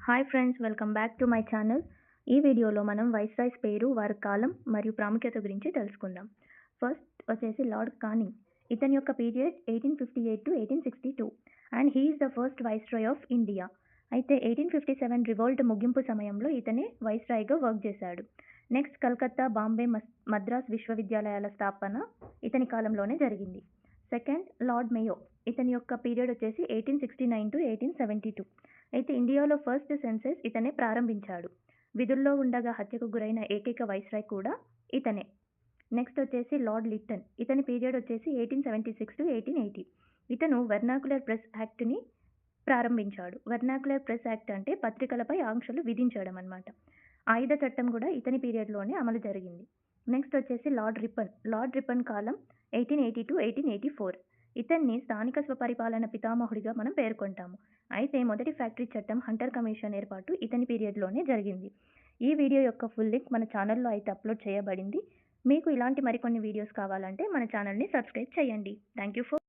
Hi friends, welcome back to my channel. ఈ వీడియోలో మనం వైస్రాయ్స్ పేరు, వారి కాలం మరియు ప్రాముఖ్యత గురించి తెలుసుకుందాం. ఫస్ట్ వచ్చేసి లార్డ్ కానింగ్. ఇతని యొక్క period 1858 to 1862 and he is the first viceroy of India. అయితే 1857 రివోల్ట్ ముగింపు సమయంలో ఇతనే వైస్రాయ్గా వర్క్ చేశాడు. నెక్స్ట్ కలకత్తా, బాంబే, మద్రాస్ విశ్వవిద్యాలయాల స్థాపన ఇతని కాలంలోనే జరిగింది. Second lord Mayo. ఇతని యొక్క పీరియడ్ వచ్చేసి 1869 to 1872. అయితే ఇండియాలో ఫస్ట్ సెన్సెస్ ఇతనే ప్రారంభించాడు. విధుల్లో ఉండగా హత్యకు గురైన ఏకైక వైస్రాయ్ కూడా ఇతనే. నెక్స్ట్ వచ్చేసి లార్డ్ లిట్టన్. ఇతని పీరియడ్ వచ్చేసి 1876 to 1880. ఇతను వెర్నాకులర్ ప్రెస్ యాక్ట్ని ప్రారంభించాడు. వెర్నాకులర్ ప్రెస్ యాక్ట్ అంటే పత్రికలపై ఆంక్షలు విధించడం అన్నమాట. ఆయుధ చట్టం కూడా ఇతని పీరియడ్లోనే అమలు జరిగింది. నెక్స్ట్ వచ్చేసి లార్డ్ రిపన్. లార్డ్ రిపన్ కాలం 1880 to 1884. ఇతన్ని స్థానిక స్వపరిపాలన పితామహుడిగా మనం పేర్కొంటాము. అయితే మొదటి ఫ్యాక్టరీ చట్టం, హంటర్ కమిషన్ ఏర్పాటు ఇతని పీరియడ్లోనే జరిగింది. ఈ వీడియో యొక్క ఫుల్ లింక్ మన ఛానల్లో అయితే అప్లోడ్ చేయబడింది. మీకు ఇలాంటి మరికొన్ని వీడియోస్ కావాలంటే మన ఛానల్ని సబ్స్క్రైబ్ చేయండి. Thank you for